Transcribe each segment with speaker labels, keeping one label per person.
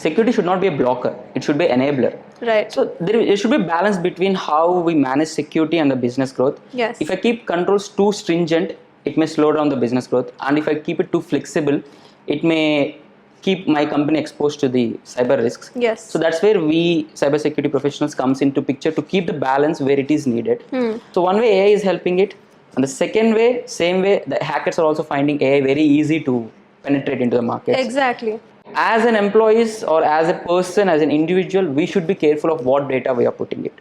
Speaker 1: security should not be a blocker. It should be an enabler.
Speaker 2: Right.
Speaker 1: So there should be a balance between how we manage security and the business growth.
Speaker 2: Yes.
Speaker 1: If I keep controls too stringent, it may slow down the business growth. And if I keep it too flexible, it may keep my company exposed to the cyber risks.
Speaker 2: Yes.
Speaker 1: So that's where we cybersecurity professionals comes into picture to keep the balance where it is needed. So one way AI is helping it. And the second way, same way, the hackers are also finding AI very easy to penetrate into the market.
Speaker 2: Exactly.
Speaker 1: As an employee or as a person, as an individual, we should be careful of what data we are putting it.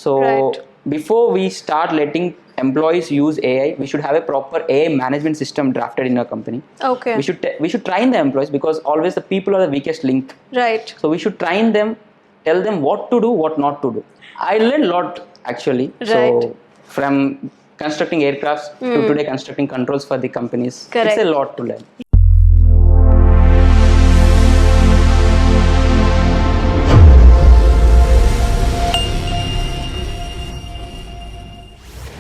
Speaker 1: So
Speaker 2: Right.
Speaker 1: before we start letting employees use AI, we should have a proper AI management system drafted in our company.
Speaker 2: Okay.
Speaker 1: We should train the employees, because always the people are the weakest link.
Speaker 2: Right.
Speaker 1: So we should train them, tell them what to do, what not to do. I learned a lot actually.
Speaker 2: Right.
Speaker 1: So from constructing aircrafts to today constructing controls for the companies.
Speaker 2: Correct.
Speaker 1: It's a lot to learn.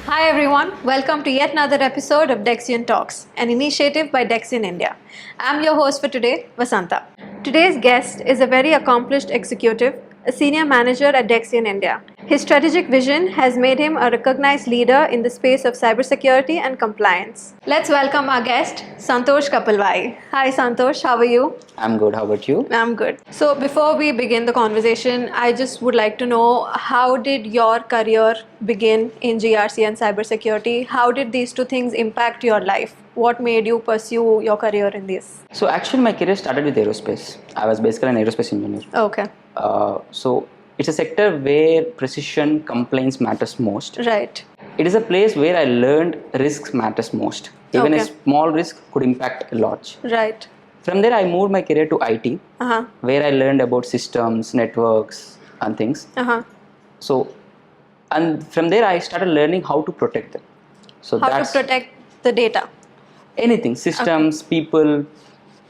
Speaker 2: Hi everyone, welcome to yet another episode of Dexian Talks, an initiative by Dexian India. I'm your host for today, Vasanta. Today's guest is a very accomplished executive, a senior manager at Dexian India. His strategic vision has made him a recognized leader in the space of cybersecurity and compliance. Let's welcome our guest, Santhosh Kapalavai. Hi Santhosh, how are you?
Speaker 1: I'm good. How about you?
Speaker 2: I'm good. So before we begin the conversation, I just would like to know, how did your career begin in GRC and cybersecurity? How did these two things impact your life? What made you pursue your career in this?
Speaker 1: So actually my career started with aerospace. I was basically an aerospace engineer.
Speaker 2: Okay.
Speaker 1: So it's a sector where precision compliance matters most.
Speaker 2: Right.
Speaker 1: It is a place where I learned risks matters most. Even a
Speaker 2: Okay.
Speaker 1: small risk could impact a lot.
Speaker 2: Right.
Speaker 1: From there I moved my career to IT,
Speaker 2: Uh-huh.
Speaker 1: where I learned about systems, networks and things.
Speaker 2: Uh-huh.
Speaker 1: So, and from there I started learning how to protect them. So
Speaker 2: How
Speaker 1: that's
Speaker 2: to protect the data?
Speaker 1: anything, systems, people,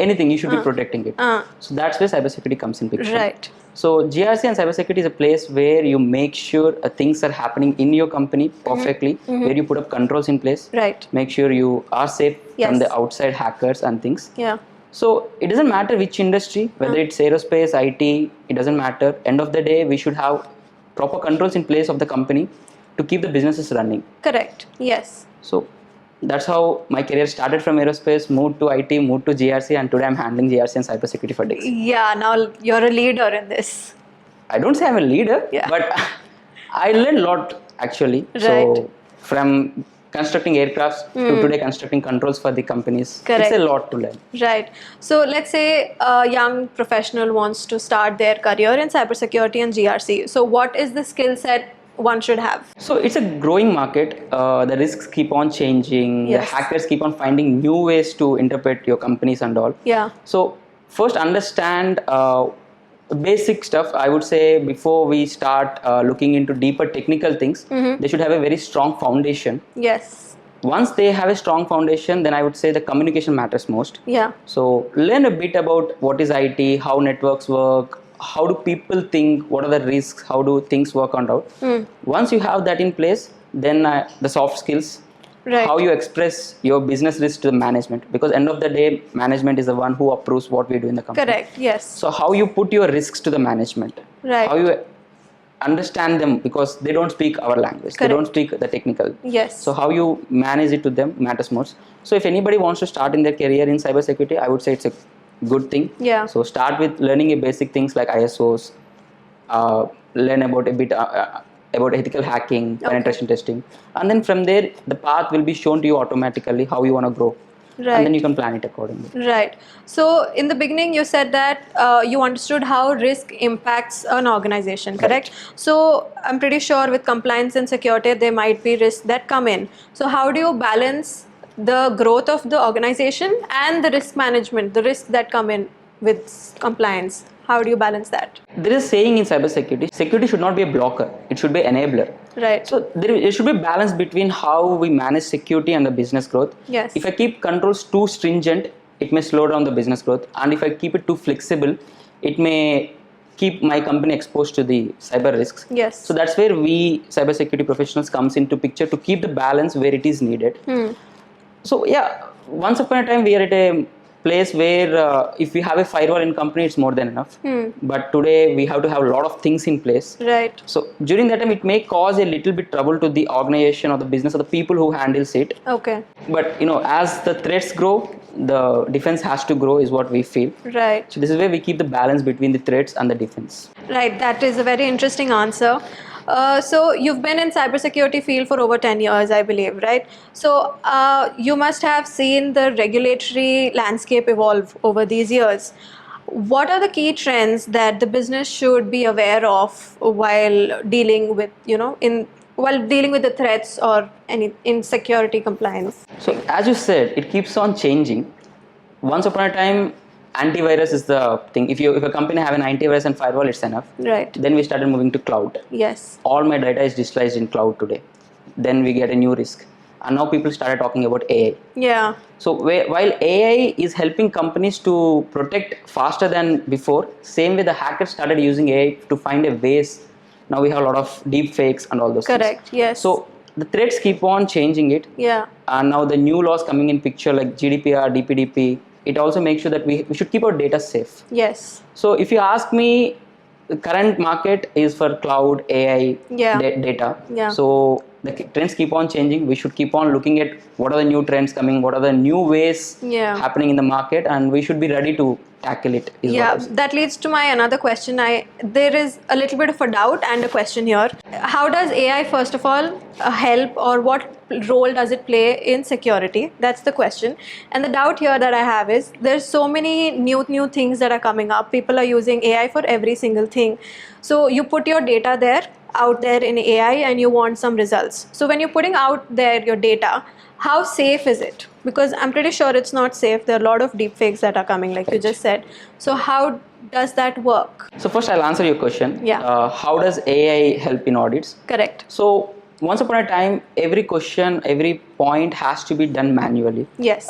Speaker 1: anything, you should be protecting it. So that's where cybersecurity comes in picture.
Speaker 2: Right.
Speaker 1: So GRC and cybersecurity is a place where you make sure things are happening in your company perfectly, where you put up controls in place,
Speaker 2: Right.
Speaker 1: make sure you are safe
Speaker 2: Yes.
Speaker 1: from the outside hackers and things.
Speaker 2: Yeah.
Speaker 1: So it doesn't matter which industry, whether it's aerospace, IT, it doesn't matter. End of the day, we should have proper controls in place of the company to keep the businesses running.
Speaker 2: Correct. Yes.
Speaker 1: So that's how my career started, from aerospace, moved to IT, moved to GRC, and today I'm handling GRC and cybersecurity for Dexian.
Speaker 2: Yeah, now you're a leader in this.
Speaker 1: I don't say I'm a leader,
Speaker 2: Yeah.
Speaker 1: but I learned a lot actually.
Speaker 2: Right.
Speaker 1: So from constructing aircrafts to today constructing controls for the companies.
Speaker 2: Correct.
Speaker 1: It's a lot to learn.
Speaker 2: Right. So let's say a young professional wants to start their career in cybersecurity and GRC. So what is the skill set one should have?
Speaker 1: So it's a growing market. The risks keep on changing.
Speaker 2: Yes.
Speaker 1: The hackers keep on finding new ways to interpret your companies and all.
Speaker 2: Yeah.
Speaker 1: So first understand basic stuff. I would say before we start looking into deeper technical things, they should have a very strong foundation.
Speaker 2: Yes.
Speaker 1: Once they have a strong foundation, then I would say the communication matters most.
Speaker 2: Yeah.
Speaker 1: So learn a bit about what is IT, how networks work, how do people think, what are the risks, how do things work out. Once you have that in place, then the soft skills,
Speaker 2: Right.
Speaker 1: how you express your business risk to the management, because end of the day, management is the one who approves what we do in the company.
Speaker 2: Correct. Yes.
Speaker 1: So how you put your risks to the management,
Speaker 2: Right.
Speaker 1: how you understand them, because they don't speak our language, they
Speaker 2: Correct.
Speaker 1: don't speak the technical.
Speaker 2: Yes.
Speaker 1: So how you manage it to them matters most. So if anybody wants to start in their career in cybersecurity, I would say it's a good thing.
Speaker 2: Yeah.
Speaker 1: So start with learning a basic things like ISOs, learn about a bit about ethical hacking, penetration testing, and then from there the path will be shown to you automatically how you want to grow,
Speaker 2: Right.
Speaker 1: and then you can plan it accordingly.
Speaker 2: Right. So in the beginning, you said that you understood how risk impacts an organization, correct? So I'm pretty sure with compliance and security, there might be risks that come in. So how do you balance the growth of the organization and the risk management, the risks that come in with compliance? How do you balance that?
Speaker 1: There is a saying in cybersecurity, security should not be a blocker, it should be an enabler.
Speaker 2: Right.
Speaker 1: So there should be a balance between how we manage security and the business growth.
Speaker 2: Yes.
Speaker 1: If I keep controls too stringent, it may slow down the business growth, and if I keep it too flexible, it may keep my company exposed to the cyber risks.
Speaker 2: Yes.
Speaker 1: So that's where we cybersecurity professionals comes into picture to keep the balance where it is needed. So yeah, once upon a time we are at a place where if we have a firewall in company, it's more than enough. But today we have to have a lot of things in place.
Speaker 2: Right.
Speaker 1: So during that time, it may cause a little bit trouble to the organization or the business or the people who handles it.
Speaker 2: Okay.
Speaker 1: But as the threats grow, the defense has to grow, is what we feel.
Speaker 2: Right.
Speaker 1: So this is where we keep the balance between the threats and the defense.
Speaker 2: Right. That is a very interesting answer. So you've been in cybersecurity field for over 10 years, I believe, right? So you must have seen the regulatory landscape evolve over these years. What are the key trends that the business should be aware of while dealing with, while dealing with the threats or any insecurity compliance?
Speaker 1: So as you said, it keeps on changing. Once upon a time, antivirus is the thing. If a company have an antivirus and firewall, it's enough.
Speaker 2: Right.
Speaker 1: Then we started moving to cloud.
Speaker 2: Yes.
Speaker 1: All my data is digitalized in cloud today. Then we get a new risk. And now people started talking about AI.
Speaker 2: Yeah.
Speaker 1: So while AI is helping companies to protect faster than before, same way the hackers started using AI to find a ways. Now we have a lot of deep fakes and all those things.
Speaker 2: Correct. Yes.
Speaker 1: So the threats keep on changing it.
Speaker 2: Yeah.
Speaker 1: And now the new laws coming in picture like GDPR, DPDP, it also makes sure that we should keep our data safe.
Speaker 2: Yes.
Speaker 1: So if you ask me, the current market is for cloud, AI, data.
Speaker 2: Yeah.
Speaker 1: So the trends keep on changing. We should keep on looking at what are the new trends coming, what are the new ways happening in the market, and we should be ready to tackle it.
Speaker 2: Yeah, that leads to my another question. There is a little bit of a doubt and a question here. How does AI, first of all, help, or what role does it play in security? That's the question. And the doubt here that I have is there's so many new things that are coming up. People are using AI for every single thing. So you put your data out there in AI and you want some results. So when you're putting out there your data, how safe is it? Because I'm pretty sure it's not safe. There are a lot of deepfakes that are coming, like you just said. So how does that work?
Speaker 1: So first I'll answer your question.
Speaker 2: Yeah.
Speaker 1: How does AI help in audits?
Speaker 2: Correct.
Speaker 1: So once upon a time, every question, every point has to be done manually.
Speaker 2: Yes.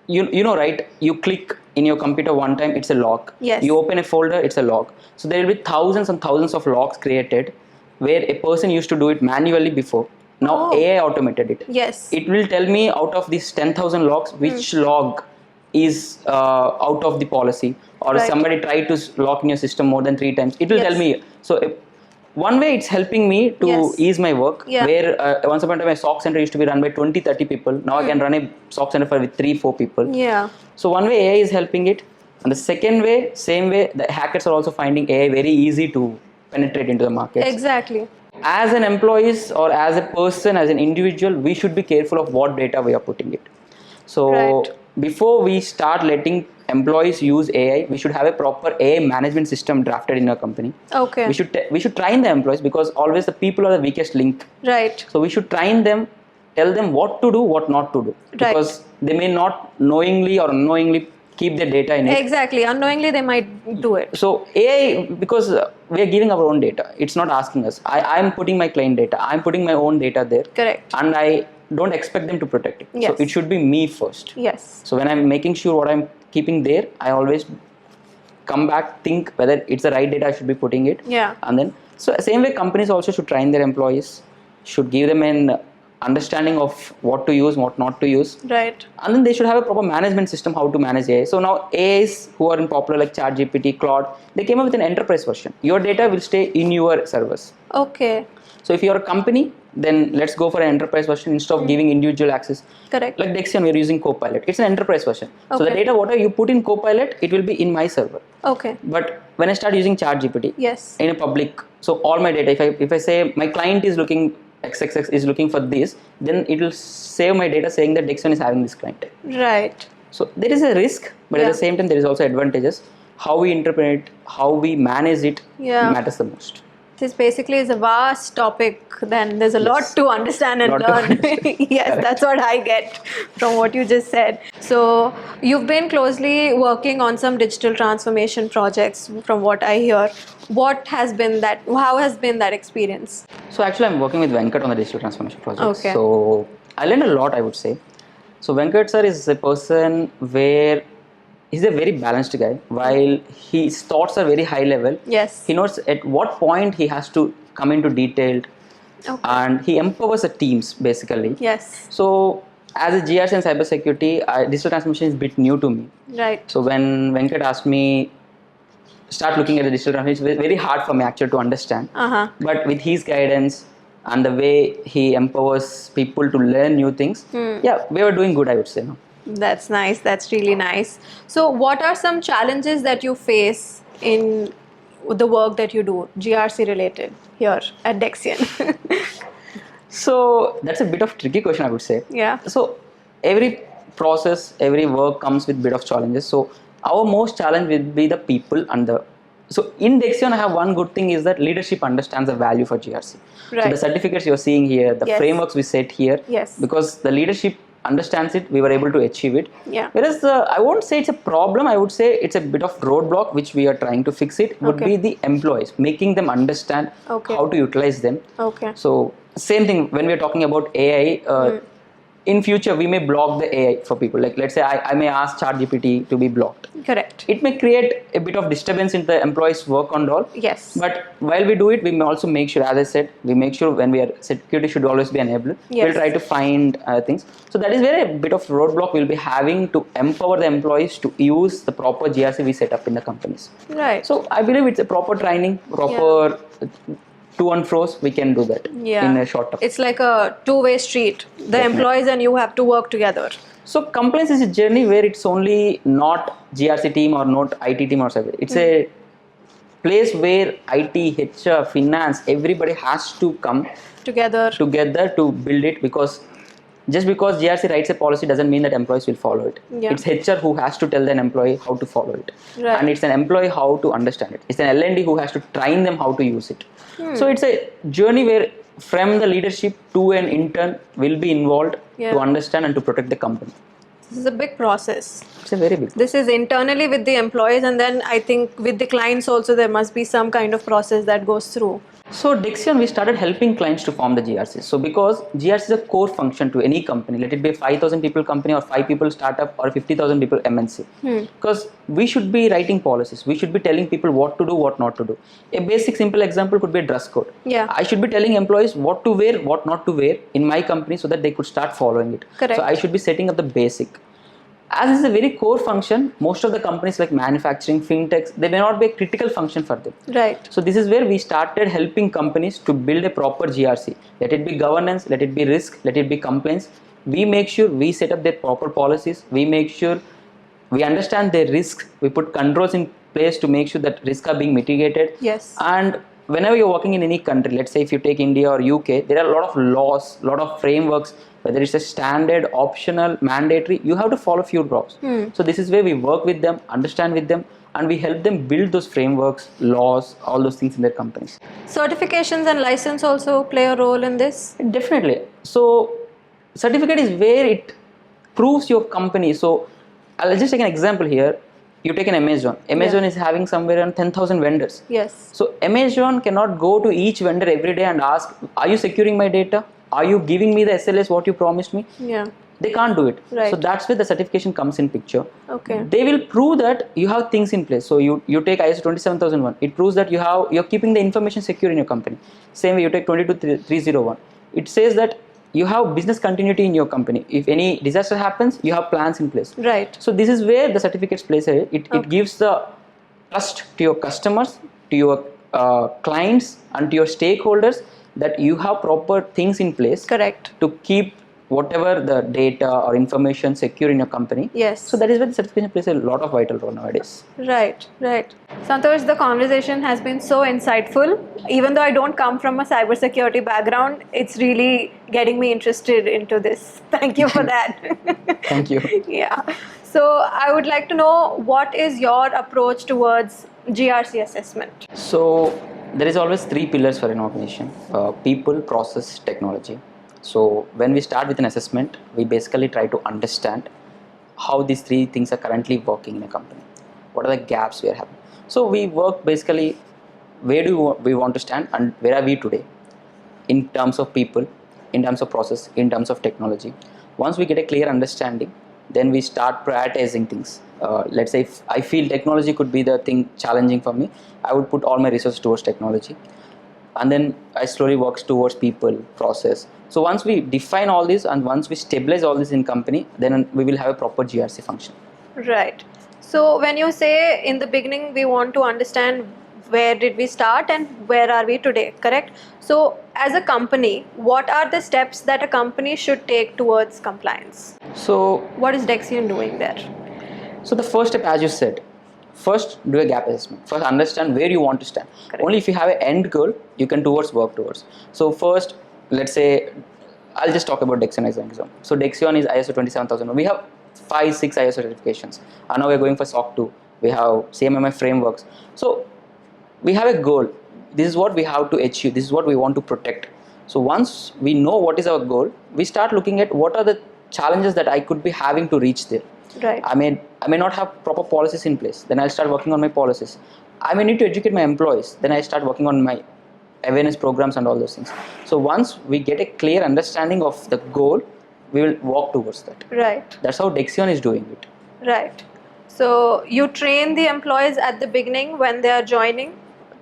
Speaker 1: You know, right? You click in your computer one time, it's a log.
Speaker 2: Yes.
Speaker 1: You open a folder, it's a log. So there will be thousands and thousands of logs created where a person used to do it manually before. Now AI automated it.
Speaker 2: Yes.
Speaker 1: It will tell me out of these 10,000 logs, which log is out of the policy, or somebody tried to log in your system more than 3 times. It will tell me. So one way it's helping me to ease my work, where once upon a time a SOC center used to be run by 20-30 people. Now I can run a SOC center with 3-4 people.
Speaker 2: Yeah.
Speaker 1: So one way AI is helping it, and the second way, same way, the hackers are also finding AI very easy to penetrate into the market.
Speaker 2: Exactly.
Speaker 1: As an employees or as a person, as an individual, we should be careful of what data we are putting it. So before we start letting employees use AI, we should have a proper AI management system drafted in our company.
Speaker 2: Okay.
Speaker 1: We should train the employees, because always the people are the weakest link.
Speaker 2: Right.
Speaker 1: So we should train them, tell them what to do, what not to do, because they may not knowingly or unknowingly keep their data in it.
Speaker 2: Exactly. Unknowingly they might do it.
Speaker 1: So AI, because we are giving our own data, it's not asking us. I'm putting my client data, I'm putting my own data there.
Speaker 2: Correct.
Speaker 1: And I don't expect them to protect it.
Speaker 2: Yes.
Speaker 1: So it should be me first.
Speaker 2: Yes.
Speaker 1: So when I'm making sure what I'm keeping there, I always come back, think whether it's the right data I should be putting it.
Speaker 2: Yeah.
Speaker 1: And then, so same way companies also should train their employees, should give them an understanding of what to use, what not to use.
Speaker 2: Right.
Speaker 1: And then they should have a proper management system how to manage AI. So now AIs who are in popular like ChatGPT, Claude, they came up with an enterprise version. Your data will stay in your servers.
Speaker 2: Okay.
Speaker 1: So if you're a company, then let's go for an enterprise version instead of giving individual access.
Speaker 2: Correct.
Speaker 1: Like Dexian, we're using Copilot. It's an enterprise version. So the data, whatever you put in Copilot, it will be in my server.
Speaker 2: Okay.
Speaker 1: But when I start using ChatGPT,
Speaker 2: yes,
Speaker 1: in a public, so all my data, if I say my client is looking, XXX is looking for this, then it will save my data saying that Dexian is having this client.
Speaker 2: Right.
Speaker 1: So there is a risk, but at the same time, there is also advantages. How we interpret it, how we manage it matters the most.
Speaker 2: This basically is a vast topic, then there's a lot to understand and learn. Yes, that's what I get from what you just said. So you've been closely working on some digital transformation projects from what I hear. What has been that, how has been that experience?
Speaker 1: So actually I'm working with Venkat on the digital transformation project.
Speaker 2: Okay.
Speaker 1: So I learned a lot, I would say. So Venkat sir is a person where he's a very balanced guy. While his thoughts are very high level,
Speaker 2: yes,
Speaker 1: he knows at what point he has to come into detail, and he empowers the teams basically.
Speaker 2: Yes.
Speaker 1: So as a GRC and cybersecurity, digital transformation is a bit new to me.
Speaker 2: Right.
Speaker 1: So when Venkat asked me start looking at the digital transformation, it's very hard for me actually to understand. But with his guidance and the way he empowers people to learn new things, yeah, we were doing good, I would say. No?
Speaker 2: That's nice. That's really nice. So, what are some challenges that you face in the work that you do, GRC related, here at Dexian?
Speaker 1: So that's a bit of tricky question, I would say.
Speaker 2: Yeah.
Speaker 1: So every process, every work comes with bit of challenges. So our most challenge will be the people and the. So in Dexian, I have one good thing is that leadership understands the value for GRC.
Speaker 2: Right.
Speaker 1: So the certificates you're seeing here, the
Speaker 2: Yes.
Speaker 1: frameworks we set here,
Speaker 2: Yes.
Speaker 1: because the leadership understands it, we were able to achieve it.
Speaker 2: Yeah.
Speaker 1: Whereas I won't say it's a problem, I would say it's a bit of roadblock which we are trying to fix it, would
Speaker 2: Okay.
Speaker 1: be the employees, making them understand
Speaker 2: Okay.
Speaker 1: how to utilize them.
Speaker 2: Okay.
Speaker 1: So same thing when we are talking about AI, in future we may block the AI for people. Like let's say I may ask ChatGPT to be blocked.
Speaker 2: Correct.
Speaker 1: It may create a bit of disturbance in the employees' work and all.
Speaker 2: Yes.
Speaker 1: But while we do it, we may also make sure, as I said, we make sure when we are security should always be enabled.
Speaker 2: Yes.
Speaker 1: We'll try to find things. So that is where a bit of roadblock we'll be having to empower the employees to use the proper GRC we set up in the companies.
Speaker 2: Right.
Speaker 1: So I believe it's a proper training, proper to and fro's, we can do that in a short term.
Speaker 2: It's like a two-way street. The
Speaker 1: Definitely.
Speaker 2: employees and you have to work together.
Speaker 1: So compliance is a journey where it's only not GRC team or not IT team or cyber. It's a place where IT, HR, finance, everybody has to come
Speaker 2: Together.
Speaker 1: together to build it, because just because GRC writes a policy doesn't mean that employees will follow it.
Speaker 2: Yeah.
Speaker 1: It's HR who has to tell an employee how to follow it.
Speaker 2: Right.
Speaker 1: And it's an employee how to understand it. It's an L&D who has to train them how to use it. So it's a journey where from the leadership to an intern will be involved
Speaker 2: Yeah.
Speaker 1: to understand and to protect the company.
Speaker 2: This is a big process.
Speaker 1: It's a very big.
Speaker 2: This is internally with the employees, and then I think with the clients also there must be some kind of process that goes through.
Speaker 1: So Dexian, we started helping clients to form the GRC. So because GRC is a core function to any company, let it be a 5,000 people company or 5 people startup or 50,000 people MNC. Because we should be writing policies. We should be telling people what to do, what not to do. A basic simple example could be a dress code.
Speaker 2: Yeah.
Speaker 1: I should be telling employees what to wear, what not to wear in my company so that they could start following it.
Speaker 2: Correct.
Speaker 1: So I should be setting up the basic. As this is a very core function, most of the companies like manufacturing, fintechs, they may not be a critical function for them.
Speaker 2: Right.
Speaker 1: So this is where we started helping companies to build a proper GRC. Let it be governance, let it be risk, let it be compliance. We make sure we set up their proper policies. We make sure we understand their risks. We put controls in place to make sure that risks are being mitigated.
Speaker 2: Yes.
Speaker 1: And whenever you're working in any country, let's say if you take India or UK, there are a lot of laws, a lot of frameworks, whether it's a standard, optional, mandatory, you have to follow few laws. So this is where we work with them, understand with them, and we help them build those frameworks, laws, all those things in their companies.
Speaker 2: Certifications and license also play a role in this?
Speaker 1: Definitely. So certificate is where it proves your company. So I'll just take an example here. You take an Amazon. Amazon is having somewhere around 10,000 vendors.
Speaker 2: Yes.
Speaker 1: So Amazon cannot go to each vendor every day and ask, are you securing my data? Are you giving me the SLAs what you promised me?
Speaker 2: Yeah.
Speaker 1: They can't do it.
Speaker 2: Right.
Speaker 1: So that's where the certification comes in picture.
Speaker 2: Okay.
Speaker 1: They will prove that you have things in place. So you take ISO 27001. It proves that you're keeping the information secure in your company. Same way you take 22301. It says that you have business continuity in your company. If any disaster happens, you have plans in place.
Speaker 2: Right.
Speaker 1: So this is where the certificates plays a role. It gives the trust to your customers, to your clients, and to your stakeholders that you have proper things in place.
Speaker 2: Correct.
Speaker 1: To keep whatever the data or information secure in your company.
Speaker 2: Yes.
Speaker 1: So that is where the certification plays a lot of vital role nowadays.
Speaker 2: Right, right. Santosh, the conversation has been so insightful. Even though I don't come from a cybersecurity background, it's really getting me interested into this. Thank you for that.
Speaker 1: Thank you.
Speaker 2: Yeah. So I would like to know, what is your approach towards GRC assessment?
Speaker 1: So there is always 3 pillars for an organization: people, process, technology. So when we start with an assessment, we basically try to understand how these 3 things are currently working in a company. What are the gaps we are having? So we work basically, where do we want to stand and where are we today in terms of people, in terms of process, in terms of technology. Once we get a clear understanding, then we start prioritizing things. Let's say if I feel technology could be the thing challenging for me, I would put all my resources towards technology. and then I slowly works towards people, process. So once we define all this and once we stabilize all this in company, then we will have a proper GRC function.
Speaker 2: Right. So when you say in the beginning we want to understand where did we start and where are we today, correct? So as a company, what are the steps that a company should take towards compliance?
Speaker 1: So
Speaker 2: What is Dexian doing there?
Speaker 1: So the first step, as you said, first do a gap assessment. First understand where you want to stand.
Speaker 2: Correct.
Speaker 1: Only if you have an end goal, you can work towards. So first, let's say, I'll just talk about Dexian as an example. So Dexian is ISO 27001. We have 5-6 ISO certifications. And now we're going for SOC 2. We have CMMI frameworks. So we have a goal. This is what we have to achieve. This is what we want to protect. So once we know what is our goal, we start looking at what are the challenges that I could be having to reach there.
Speaker 2: Right.
Speaker 1: I may not have proper policies in place. Then I'll start working on my policies. I may need to educate my employees. Then I start working on my awareness programs and all those things. So once we get a clear understanding of the goal, we will walk towards that.
Speaker 2: Right.
Speaker 1: That's how Dexian is doing it.
Speaker 2: Right. So you train the employees at the beginning when they are joining,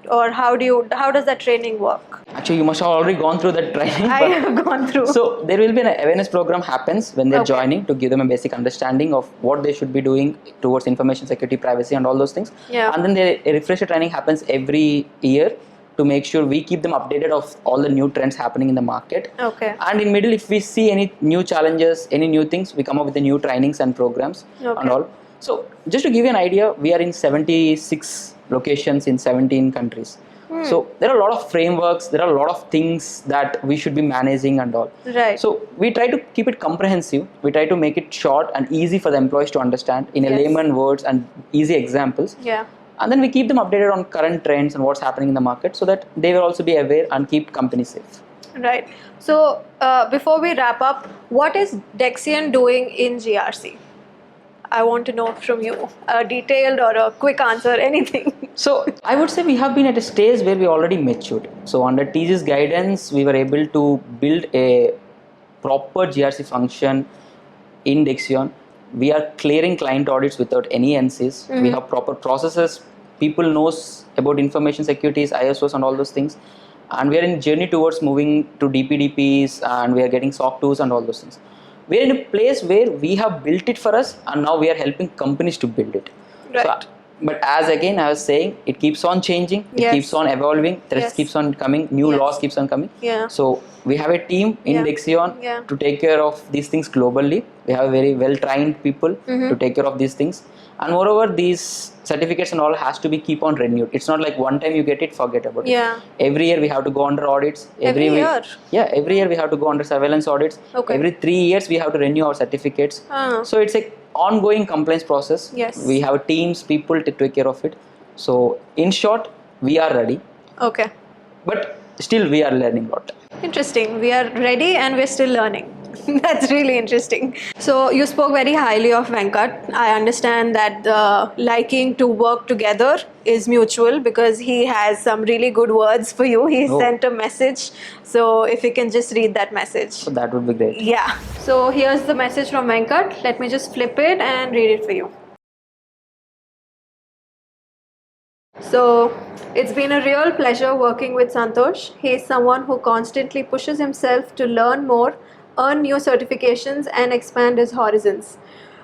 Speaker 2: or how does that training work?
Speaker 1: Actually, you must have already gone through that training.
Speaker 2: I have gone through.
Speaker 1: So there will be an awareness program happens when they're joining to give them a basic understanding of what they should be doing towards information security, privacy, and all those things.
Speaker 2: Yeah.
Speaker 1: And then a refresher training happens every year to make sure we keep them updated of all the new trends happening in the market.
Speaker 2: Okay.
Speaker 1: And in middle, if we see any new challenges, any new things, we come up with the new trainings and programs and all. So just to give you an idea, we are in 76 locations in 17 countries. So there are a lot of frameworks, there are a lot of things that we should be managing and all.
Speaker 2: Right.
Speaker 1: So we try to keep it comprehensive. We try to make it short and easy for the employees to understand in a layman words and easy examples.
Speaker 2: Yeah.
Speaker 1: And then we keep them updated on current trends and what's happening in the market so that they will also be aware and keep companies safe.
Speaker 2: Right. So before we wrap up, what is Dexian doing in GRC? I want to know from you a detailed or a quick answer, anything.
Speaker 1: So I would say we have been at a stage where we already matured. So under TG's guidance, we were able to build a proper GRC function in Dexian. We are clearing client audits without any NCs. We have proper processes. People knows about information securities, ISOs and all those things. And we are in journey towards moving to DPDPs and we are getting SOC 2s and all those things. We are in a place where we have built it for us and now we are helping companies to build it.
Speaker 2: Right.
Speaker 1: So, but as again I was saying, it keeps on changing, it keeps on evolving, threats keeps on coming, new laws keeps on coming.
Speaker 2: Yeah.
Speaker 1: So we have a team in Dexian to take care of these things globally. We have very well trained people to take care of these things. And moreover, these certificates and all has to be keep on renewed. It's not like one time you get it, forget about it. Every year we have to go under audits.
Speaker 2: Every year?
Speaker 1: Yeah, every year we have to go under surveillance audits.
Speaker 2: Okay.
Speaker 1: Every 3 years we have to renew our certificates. So it's a ongoing compliance process.
Speaker 2: Yes.
Speaker 1: We have teams, people to take care of it. So in short, we are ready.
Speaker 2: Okay.
Speaker 1: But still we are learning a lot.
Speaker 2: Interesting. We are ready and we're still learning. That's really interesting. So you spoke very highly of Venkat. I understand that the liking to work together is mutual because he has some really good words for you. He sent a message. So if you can just read that message.
Speaker 1: So that would be great.
Speaker 2: Yeah. So here's the message from Venkat. Let me just flip it and read it for you. So it's been a real pleasure working with Santhosh. He is someone who constantly pushes himself to learn more, earn new certifications and expand his horizons.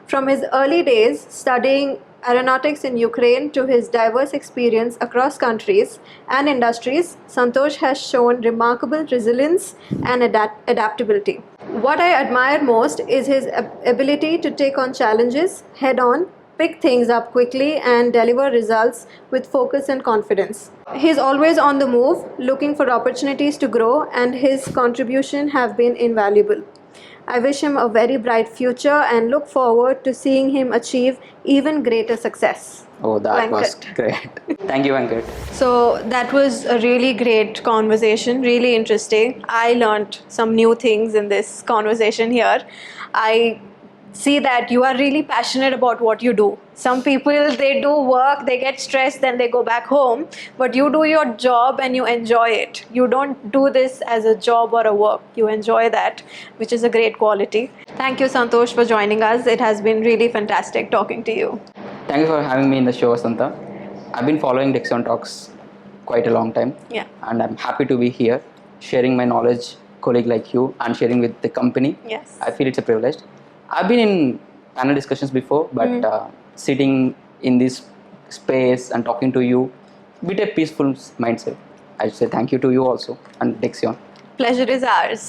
Speaker 2: From his early days studying aeronautics in Ukraine to his diverse experience across countries and industries, Santhosh has shown remarkable resilience and adaptability. What I admire most is his ability to take on challenges head on, pick things up quickly and deliver results with focus and confidence. He's always on the move, looking for opportunities to grow, and his contribution have been invaluable. I wish him a very bright future and look forward to seeing him achieve even greater success.
Speaker 1: Oh, that was
Speaker 2: Venkat.
Speaker 1: great. Thank you, Venkat.
Speaker 2: So that was a really great conversation, really interesting. I learned some new things in this conversation here. I see that you are really passionate about what you do. Some people, they do work, they get stressed, then they go back home, but you do your job and you enjoy it. You don't do this as a job or a work. You enjoy that, which is a great quality. Thank you, Santhosh, for joining us. It has been really fantastic talking to you.
Speaker 1: Thank you for having me in the show, Santa. I've been following Dexian Talks quite a long time.
Speaker 2: Yeah.
Speaker 1: And I'm happy to be here, sharing my knowledge, colleague like you, and sharing with the company.
Speaker 2: Yes.
Speaker 1: I feel it's a privilege. I've been in panel discussions before, but sitting in this space and talking to you, with a peaceful mindset. I say thank you to you also and Dexion.
Speaker 2: Pleasure is ours.